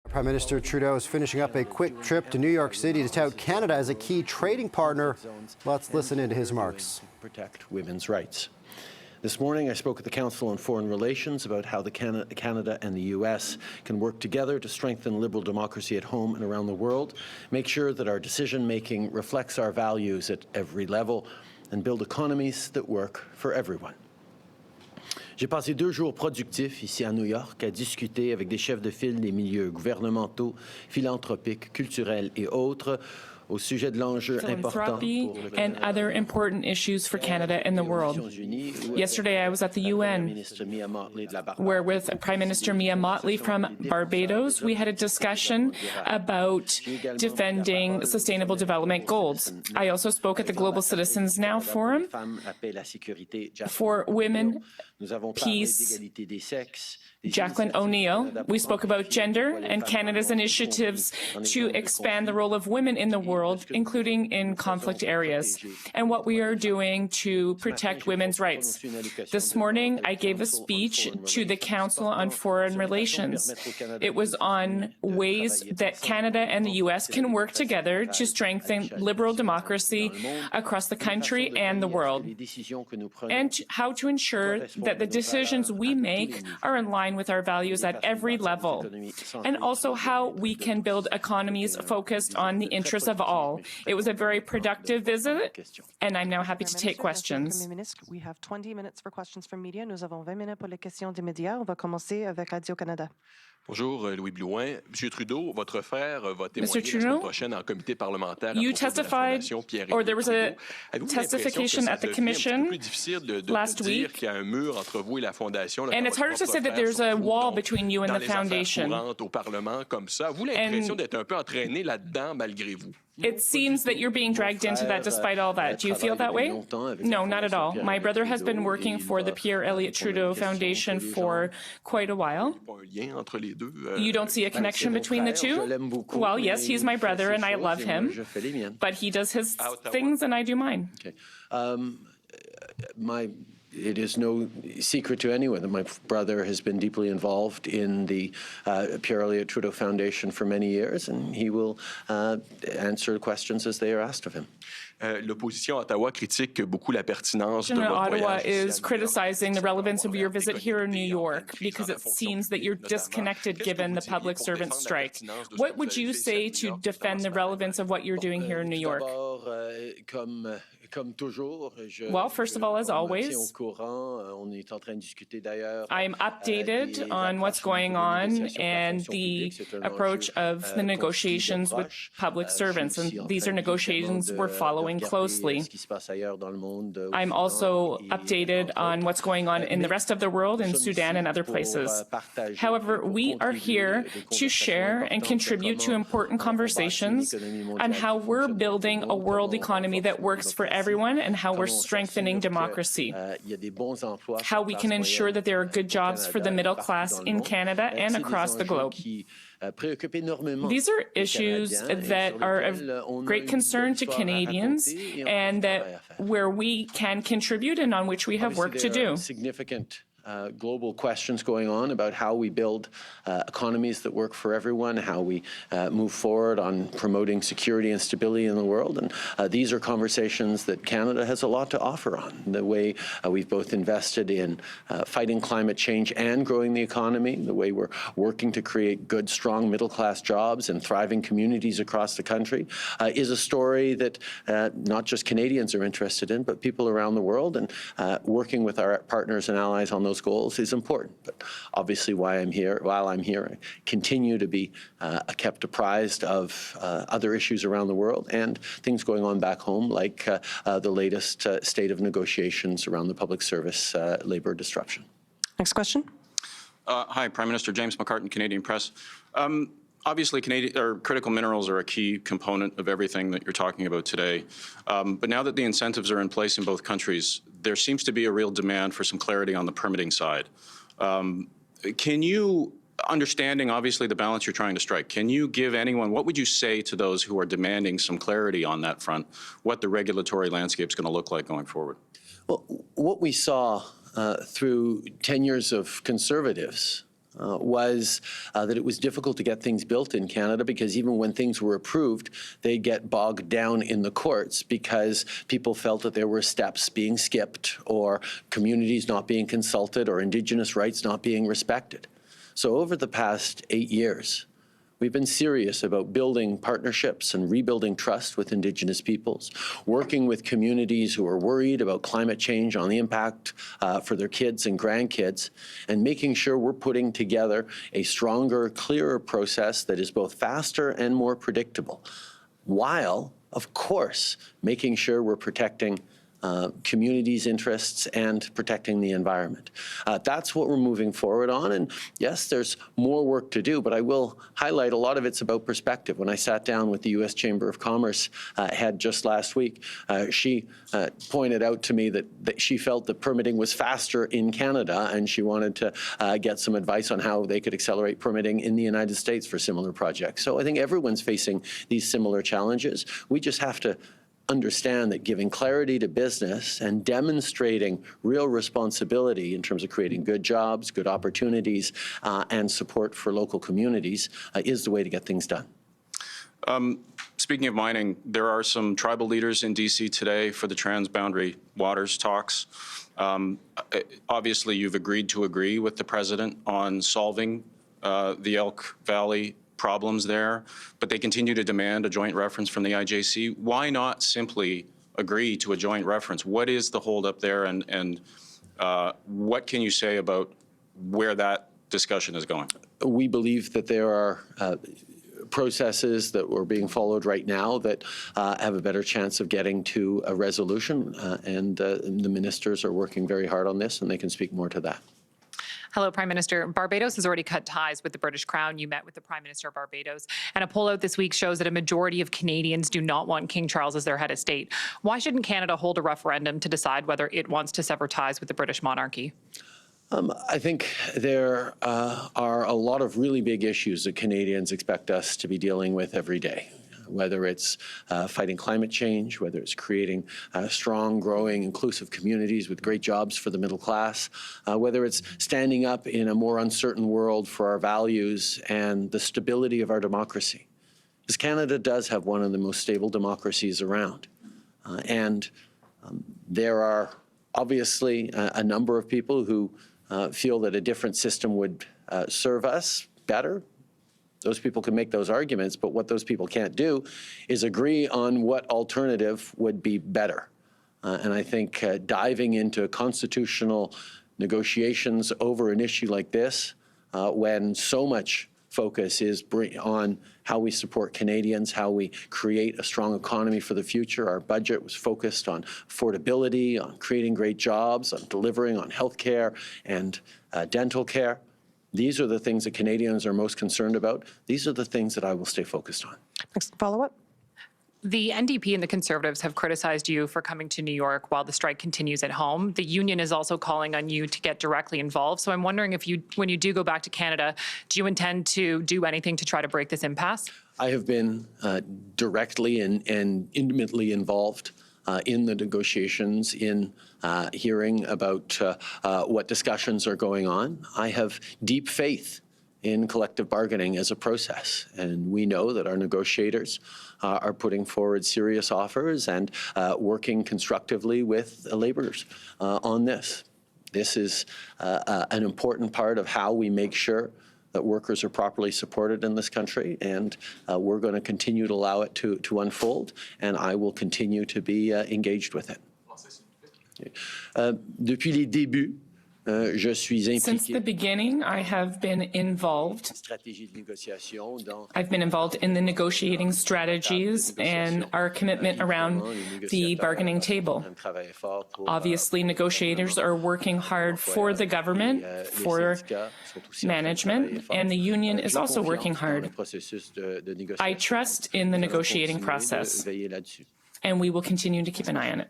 Prime Minister Trudeau is finishing up a quick trip to New York City to tout Canada as a key trading partner. Let's listen into his remarks. Protect women's rights. This morning, I spoke at the Council on Foreign Relations about how Canada and the U.S. can work together to strengthen liberal democracy at home and around the world, make sure that our decision-making reflects our values at every level, and build economies that work for everyone. J'ai passé 2 jours productifs ici à New York à discuter avec des chefs de file des milieux gouvernementaux, philanthropiques, culturels et autres au sujet de l'enjeu important and other important issues for Canada and the world. Yesterday, I was at the UN, where with Prime Minister Mia Mottley from Barbados, we had a discussion about defending Sustainable Development Goals. I also spoke at the Global Citizens Now Forum for women, peace, Jacqueline O'Neill. We spoke about gender and Canada's initiatives to expand the role of women in the world, including in conflict areas, and what we are doing to protect women's rights. This morning, I gave a speech to the Council on Foreign Relations. It was on ways that Canada and the U.S. can work together to strengthen liberal democracy across the country and the world, and how to ensure that the decisions we make are in line with our values at every level, and also how we can build economies focused on the interests of all. It was a very productive visit, and I'm now happy to take questions. We have 20 minutes for questions from media. Nous avons 20 minutes pour les questions des médias. On va commencer avec Radio-Canada. Bonjour, Louis Blouin. Monsieur Trudeau, votre frère va témoigner la semaine prochaine en comité parlementaire. You testified, or there was a testification at the commission last week, and it's harder to say that there's a wall between you and the foundation. It seems that you're being dragged into that despite all that. Do you feel that way? No, not at all. My brother has been working for the Pierre Elliott Trudeau Foundation for quite a while. You don't see a connection between the two? Well, yes, he's my brother and I love him, but he does his things and I do mine. Okay. It is no secret to anyone that my brother has been deeply involved in the Pierre Elliott Trudeau Foundation for many years, and he will answer questions as they are asked of him. L'opposition à Ottawa critique beaucoup la pertinence de votre voyage. Ottawa is criticizing the relevance of your visit here in New York because it seems that you're disconnected given the public servant strike. What would you say to defend the relevance of what you're doing here in New York? Well, first of all, as always, I am updated on what's going on and the approach of the negotiations with public servants, and these are negotiations we're following closely. I'm also updated on what's going on in the rest of the world, in Sudan and other places. However, we are here to share and contribute to important conversations on how we're building a world economy that works for everyone and how we're strengthening democracy, how we can ensure that there are good jobs for the middle class in Canada and across the globe. These are issues that are of great concern to Canadians and that where we can contribute and on which we have work to do. Significant global questions going on about how we build economies that work for everyone, how we move forward on promoting security and stability in the world. And these are conversations that Canada has a lot to offer on. The way we've both invested in fighting climate change and growing the economy, the way we're working to create good, strong middle-class jobs and thriving communities across the country is a story that not just Canadians are interested in, but people around the world. And working with our partners and allies on those goals is important. But obviously, while I'm here, I continue to be kept apprised of other issues around the world and things going on back home, like the latest state of negotiations around the public service labor disruption. Next question. Hi, Prime Minister James McCartan, Canadian Press. Obviously, critical minerals are a key component of everything that you're talking about today. But now that the incentives are in place in both countries, there seems to be a real demand for some clarity on the permitting side. Can you, understanding obviously the balance you're trying to strike, can you give anyone, what would you say to those who are demanding some clarity on that front, what the regulatory landscape is going to look like going forward? Well, what we saw through 10 years of Conservatives was that it was difficult to get things built in Canada because even when things were approved, they'd get bogged down in the courts because people felt that there were steps being skipped or communities not being consulted or Indigenous rights not being respected. So over the past 8 years, we've been serious about building partnerships and rebuilding trust with Indigenous peoples, working with communities who are worried about climate change on the impact for their kids and grandkids, and making sure we're putting together a stronger, clearer process that is both faster and more predictable, while, of course, making sure we're protecting communities' interests and protecting the environment. That's what we're moving forward on. And yes, there's more work to do, but I will highlight a lot of it's about perspective. When I sat down with the U.S. Chamber of Commerce head just last week, she pointed out to me that she felt that permitting was faster in Canada, and she wanted to get some advice on how they could accelerate permitting in the United States for similar projects. So I think everyone's facing these similar challenges. We just have to understand that giving clarity to business and demonstrating real responsibility in terms of creating good jobs, good opportunities, and support for local communities is the way to get things done. Speaking of mining, there are some tribal leaders in D.C. today for the Transboundary Waters talks. Obviously, you've agreed to agree with the president on solving the Elk Valley problems there, but they continue to demand a joint reference from the IJC. Why not simply agree to a joint reference? What is the holdup there, and what can you say about where that discussion is going? We believe that there are processes that were being followed right now that have a better chance of getting to a resolution, and the ministers are working very hard on this, and they can speak more to that. Hello, Prime Minister. Barbados has already cut ties with the British Crown. You met with the Prime Minister of Barbados. And a poll out this week shows that a majority of Canadians do not want King Charles as their head of state. Why shouldn't Canada hold a referendum to decide whether it wants to sever ties with the British monarchy? I think there are a lot of really big issues that Canadians expect us to be dealing with every day, whether it's fighting climate change, whether it's creating strong, growing, inclusive communities with great jobs for the middle class, whether it's standing up in a more uncertain world for our values and the stability of our democracy. Because Canada does have one of the most stable democracies around. There are obviously a number of people who feel that a different system would serve us better. Those people can make those arguments, but what those people can't do is agree on what alternative would be better. And I think diving into constitutional negotiations over an issue like this, when so much focus is on how we support Canadians, how we create a strong economy for the future. Our budget was focused on affordability, on creating great jobs, on delivering on health care and dental care. These are the things that Canadians are most concerned about. These are the things that I will stay focused on. Next follow-up. The NDP and the Conservatives have criticized you for coming to New York while the strike continues at home. The union is also calling on you to get directly involved. So I'm wondering if when you do go back to Canada, do you intend to do anything to try to break this impasse? I have been directly and intimately involved in the negotiations, in hearing about what discussions are going on. I have deep faith in collective bargaining as a process, and we know that our negotiators are putting forward serious offers and working constructively with laborers on this. This is an important part of how we make sure that workers are properly supported in this country, and we're going to continue to allow it to unfold, and I will continue to be engaged with it. Depuis les débuts, je suis impliqué. Since the beginning, I have been involved. I've been involved in the negotiating strategies and our commitment around the bargaining table. Obviously, negotiators are working hard for the government, for management, and the union is also working hard. I trust in the negotiating process, and we will continue to keep an eye on it.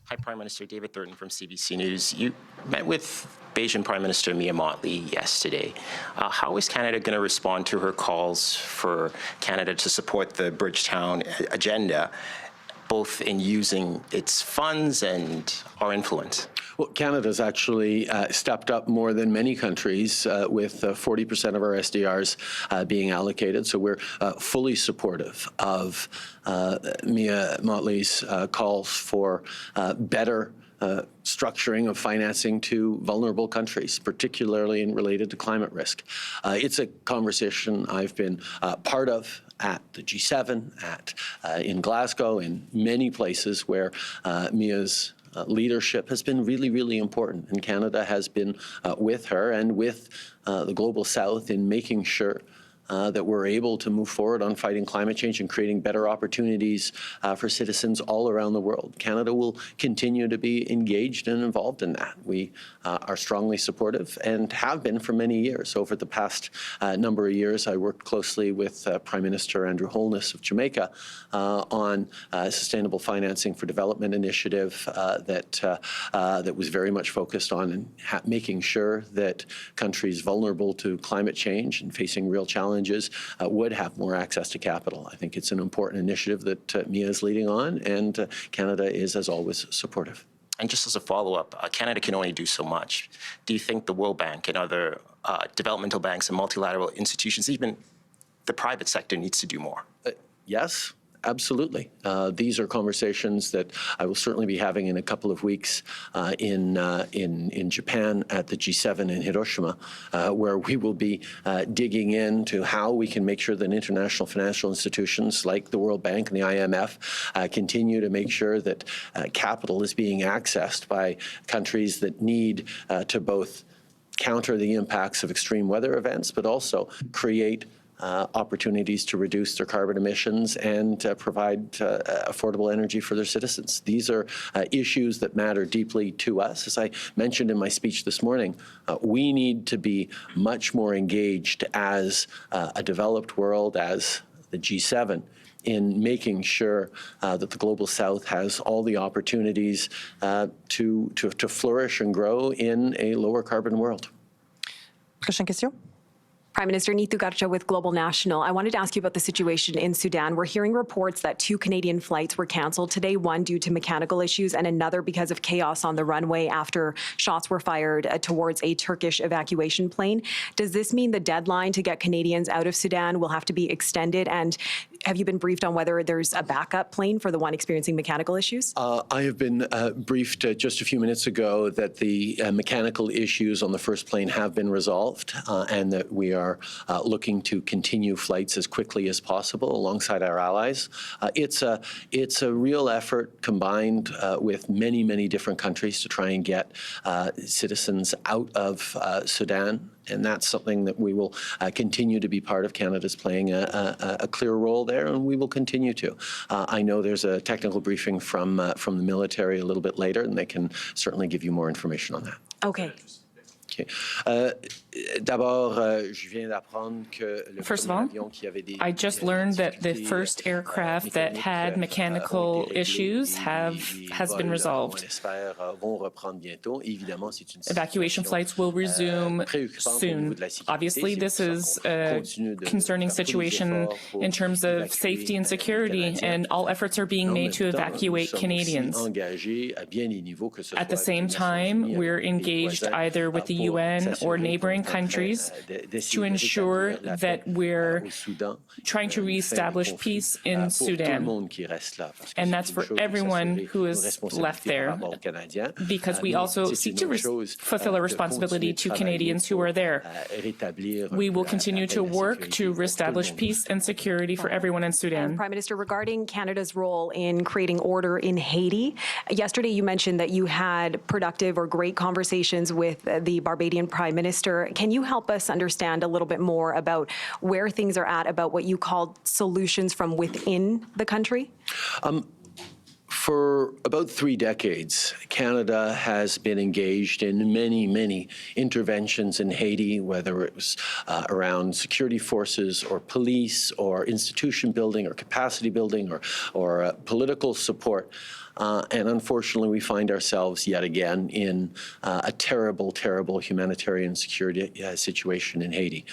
Hi, Prime Minister. David Thornton from CBC News. You met with Bayesian Prime Minister Mia Mottley yesterday. How is Canada going to respond to her calls for Canada to support the Bridgetown agenda? both in using its funds and our influence? Well, Canada's actually stepped up more than many countries with 40% of our SDRs being allocated. So we're fully supportive of Mia Motley's calls for better structuring of financing to vulnerable countries, particularly related to climate risk. It's a conversation I've been part of at the G7, in Glasgow, in many places where Mia's leadership has been really, really important. And Canada has been with her and with the Global South in making sure that we're able to move forward on fighting climate change and creating better opportunities for citizens all around the world. Canada will continue to be engaged and involved in that. We are strongly supportive and have been for many years. Over the past number of years, I worked closely with Prime Minister Andrew Holness of Jamaica on sustainable financing for development initiative that was very much focused on making sure that countries vulnerable to climate change and facing real challenges would have more access to capital. I think it's an important initiative that Mia is leading on, and Canada is, as always, supportive. And just as a follow-up, Canada can only do so much. Do you think the World Bank and other developmental banks and multilateral institutions, even the private sector, needs to do more? Yes. Absolutely. These are conversations that I will certainly be having in a couple of weeks in Japan at the G7 in Hiroshima, where we will be digging into how we can make sure that international financial institutions like the World Bank and the IMF continue to make sure that capital is being accessed by countries that need to both counter the impacts of extreme weather events, but also create opportunities to reduce their carbon emissions and provide affordable energy for their citizens. These are issues that matter deeply to us. As I mentioned in my speech this morning, we need to be much more engaged as a developed world, as the G7, in making sure that the Global South has all the opportunities to flourish and grow in a lower carbon world. Prochaine question. Prime Minister Neetu Garcha with Global National. I wanted to ask you about the situation in Sudan. We're hearing reports that 2 Canadian flights were canceled today, one due to mechanical issues and another because of chaos on the runway after shots were fired towards a Turkish evacuation plane. Does this mean the deadline to get Canadians out of Sudan will have to be extended? And have you been briefed on whether there's a backup plane for the one experiencing mechanical issues? I have been briefed just a few minutes ago that the mechanical issues on the first plane have been resolved and that we are looking to continue flights as quickly as possible alongside our allies. It's a real effort combined with many, many different countries to try and get citizens out of Sudan. And that's something that we will continue to be part of. Canada's playing a clear role there, and we will continue to. I know there's a technical briefing from the military a little bit later, and they can certainly give you more information on that. Okay. First of all, I just learned that the first aircraft that had mechanical issues has been resolved. Evacuation flights will resume soon. Obviously, this is a concerning situation in terms of safety and security, and all efforts are being made to evacuate Canadians. At the same time, we're engaged either with the UN or neighboring countries to ensure that we're trying to reestablish peace in Sudan. And that's for everyone who is left there, because we also seek to fulfill a responsibility to Canadians who are there. We will continue to work to reestablish peace and security for everyone in Sudan. And Prime Minister, regarding Canada's role in creating order in Haiti, yesterday you mentioned that you had productive or great conversations with the Barbadian Prime Minister. Can you help us understand a little bit more about where things are at, about what you called solutions from within the country? For about 3 decades, Canada has been engaged in many, many interventions in Haiti, whether it was around security forces or police or institution building or capacity building or political support. And unfortunately, we find ourselves yet again in a terrible, terrible humanitarian security situation in Haiti.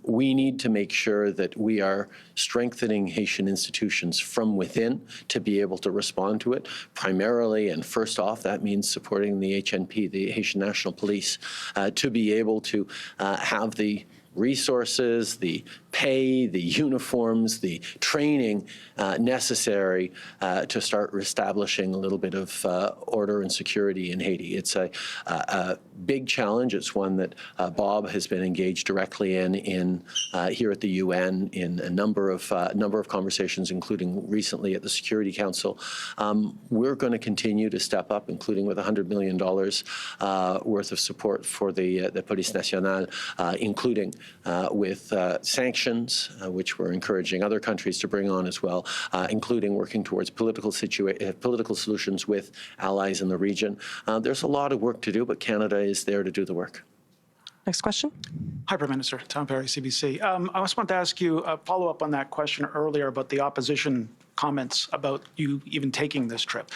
We need to make sure that we are strengthening Haitian institutions from within to be able to respond to it. Primarily, and first off, that means supporting the HNP, the Haitian National Police, to be able to have the resources, the pay, the uniforms, the training necessary to start reestablishing a little bit of order and security in Haiti. It's a big challenge. It's one that Bob has been engaged directly in here at the UN in a number of conversations, including recently at the Security Council. We're going to continue to step up, including with $100 million worth of support for the Police Nationale, including with sanctions, which we're encouraging other countries to bring on as well, including working towards political solutions with allies in the region. There's a lot of work to do, but Canada is there to do the work. Next question. Hi, Prime Minister. Tom Perry, CBC. I just want to ask you a follow-up on that question earlier about the opposition comments about you even taking this trip.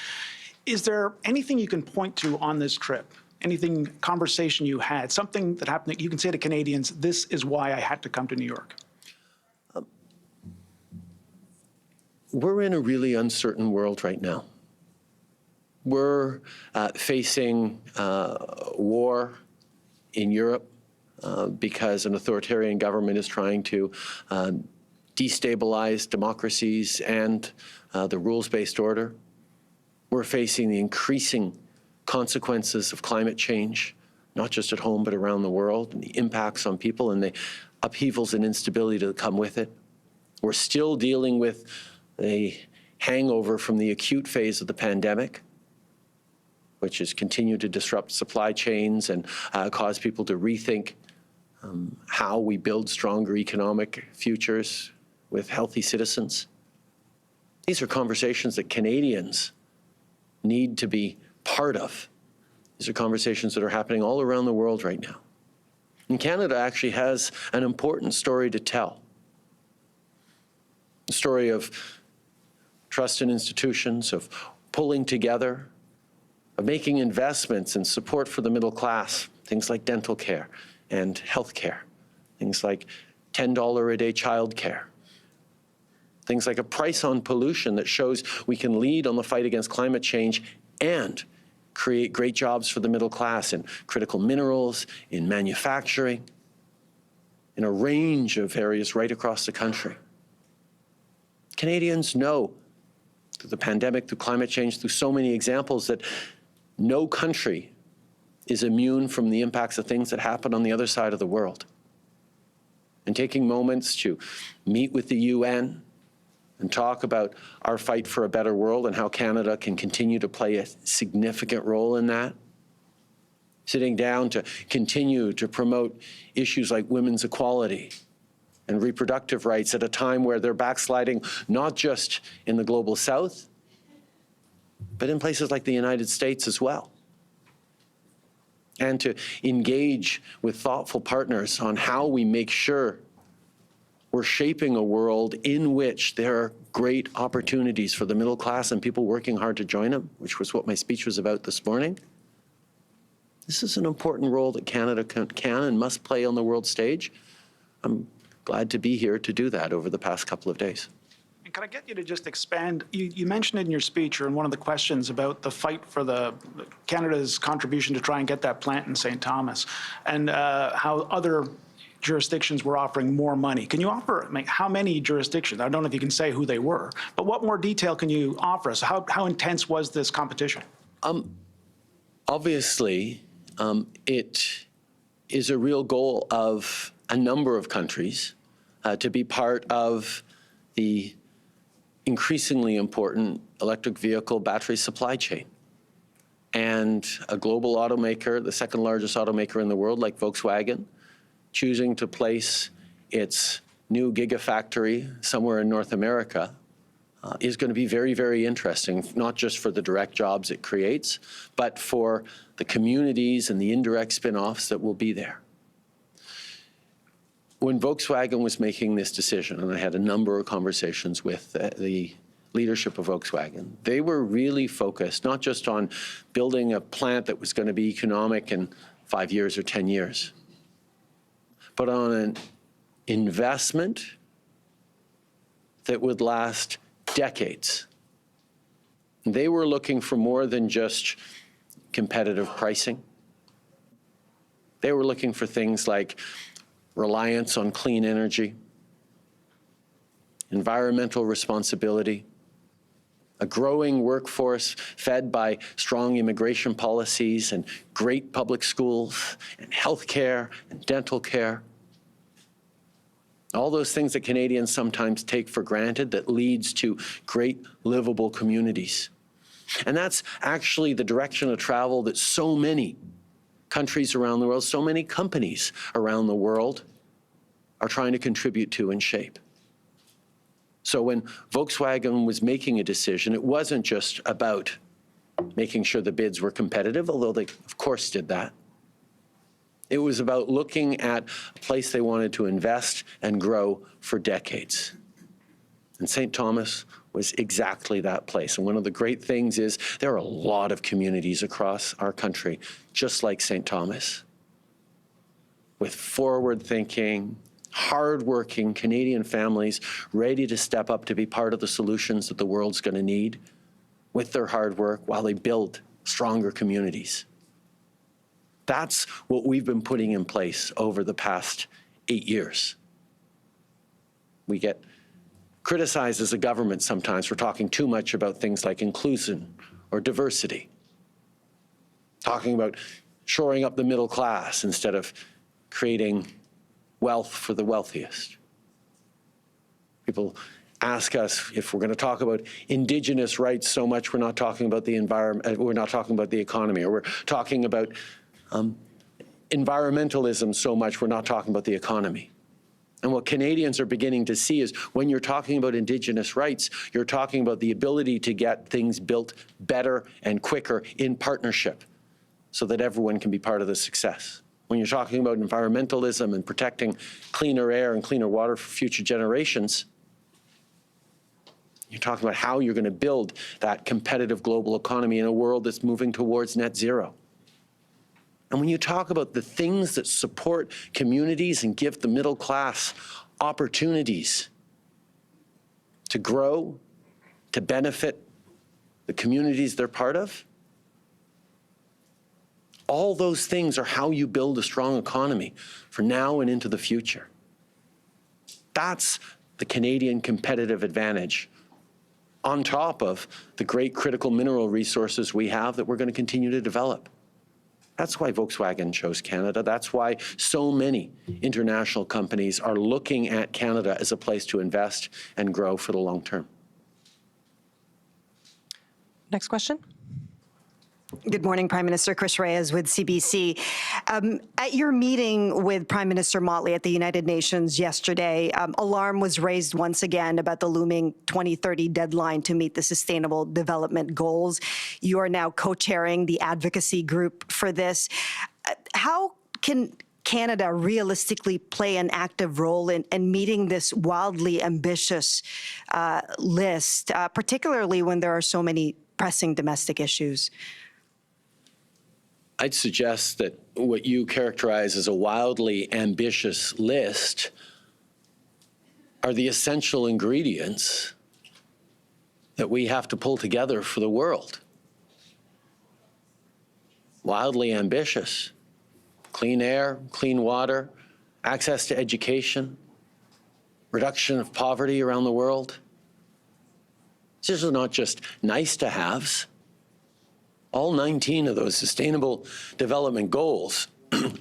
Is there anything you can point to on this trip? Anything, conversation you had, something that happened that you can say to Canadians, this is why I had to come to New York? We're in a really uncertain world right now. We're facing war in Europe because an authoritarian government is trying to destabilize democracies and the rules-based order. We're facing the increasing consequences of climate change, not just at home, but around the world, and the impacts on people and the upheavals and instability that come with it. We're still dealing with a hangover from the acute phase of the pandemic, which has continued to disrupt supply chains and cause people to rethink how we build stronger economic futures with healthy citizens. These are conversations that Canadians need to be part of. These are conversations that are happening all around the world right now. And Canada actually has an important story to tell. The story of trust in institutions, of pulling together, of making investments and support for the middle class, things like dental care and health care, things like $10 a day child care, things like a price on pollution that shows we can lead on the fight against climate change and create great jobs for the middle class in critical minerals, in manufacturing, in a range of areas right across the country. Canadians know through the pandemic, through climate change, through so many examples that no country is immune from the impacts of things that happen on the other side of the world. And taking moments to meet with the UN and talk about our fight for a better world and how Canada can continue to play a significant role in that. Sitting down to continue to promote issues like women's equality and reproductive rights at a time where they're backsliding, not just in the global south, but in places like the United States as well. And to engage with thoughtful partners on how we make sure we're shaping a world in which there are great opportunities for the middle class and people working hard to join them, which was what my speech was about this morning. This is an important role that Canada can and must play on the world stage. I'm glad to be here to do that over the past couple of days. And can I get you to just expand? You mentioned in your speech or in one of the questions about the fight for Canada's contribution to try and get that plant in St. Thomas and how other jurisdictions were offering more money. Can you offer, how many jurisdictions? I don't know if you can say who they were, but what more detail can you offer us? How intense was this competition? Obviously, it is a real goal of a number of countries to be part of the increasingly important electric vehicle battery supply chain. And a global automaker, the second largest automaker in the world, like Volkswagen, choosing to place its new gigafactory somewhere in North America is going to be very, very interesting, not just for the direct jobs it creates, but for the communities and the indirect spin-offs that will be there. When Volkswagen was making this decision, and I had a number of conversations with the leadership of Volkswagen, they were really focused not just on building a plant that was going to be economic in 5 years or 10 years, but on an investment that would last decades. They were looking for more than just competitive pricing. They were looking for things like reliance on clean energy, environmental responsibility, a growing workforce fed by strong immigration policies and great public schools and healthcare and dental care. All those things that Canadians sometimes take for granted that leads to great livable communities. And that's actually the direction of travel that so many countries around the world, so many companies around the world are trying to contribute to and shape. So when Volkswagen was making a decision, it wasn't just about making sure the bids were competitive, although they, of course, did that. It was about looking at a place they wanted to invest and grow for decades. And St. Thomas was exactly that place. And one of the great things is there are a lot of communities across our country, just like St. Thomas, with forward-thinking, hard-working Canadian families ready to step up to be part of the solutions that the world's going to need with their hard work while they build stronger communities. That's what we've been putting in place over the past 8 years. We get criticized as a government sometimes for talking too much about things like inclusion or diversity, talking about shoring up the middle class instead of creating wealth for the wealthiest. People ask us if we're going to talk about Indigenous rights so much, we're not talking about the environment, we're not talking about the economy, or we're talking about environmentalism so much, we're not talking about the economy. And what Canadians are beginning to see is when you're talking about Indigenous rights, you're talking about the ability to get things built better and quicker in partnership so that everyone can be part of the success. When you're talking about environmentalism and protecting cleaner air and cleaner water for future generations, you're talking about how you're going to build that competitive global economy in a world that's moving towards net zero. And when you talk about the things that support communities and give the middle class opportunities to grow, to benefit the communities they're part of, all those things are how you build a strong economy for now and into the future. That's the Canadian competitive advantage, on top of the great critical mineral resources we have that we're going to continue to develop. That's why Volkswagen chose Canada. That's why so many international companies are looking at Canada as a place to invest and grow for the long term. Next question. Good morning, Prime Minister. Chris Reyes with CBC. At your meeting with Prime Minister Motley at the United Nations yesterday, alarm was raised once again about the looming 2030 deadline to meet the Sustainable Development Goals. You are now co-chairing the advocacy group for this. How can Canada realistically play an active role in meeting this wildly ambitious list, particularly when there are so many pressing domestic issues? I'd suggest that what you characterize as a wildly ambitious list are the essential ingredients that we have to pull together for the world. Wildly ambitious. Clean air, clean water, access to education, reduction of poverty around the world. These are not just nice-to-haves. All 19 of those Sustainable Development Goals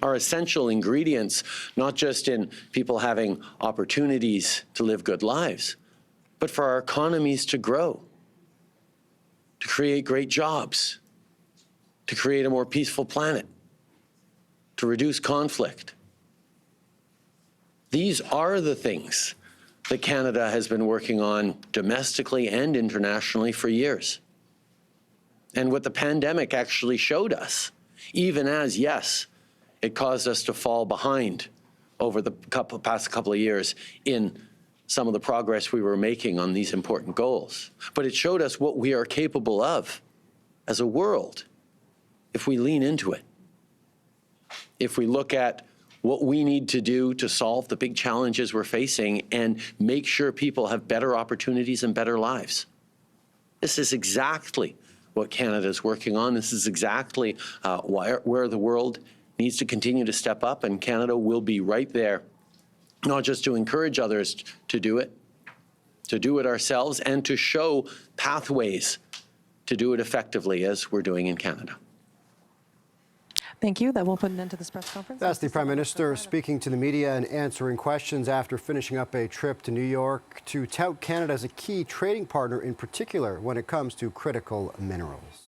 are essential ingredients, not just in people having opportunities to live good lives, but for our economies to grow, to create great jobs, to create a more peaceful planet, to reduce conflict. These are the things that Canada has been working on domestically and internationally for years. And what the pandemic actually showed us, even as, yes, it caused us to fall behind over the past couple of years in some of the progress we were making on these important goals, but it showed us what we are capable of as a world if we lean into it. If we look at what we need to do to solve the big challenges we're facing and make sure people have better opportunities and better lives. This is exactly what Canada is working on. This is exactly where the world needs to continue to step up, and Canada will be right there, not just to encourage others to do it ourselves, and to show pathways to do it effectively as we're doing in Canada. Thank you. That will put an end to this press conference. That's the Prime Minister speaking to the media and answering questions after finishing up a trip to New York to tout Canada as a key trading partner, in particular when it comes to critical minerals.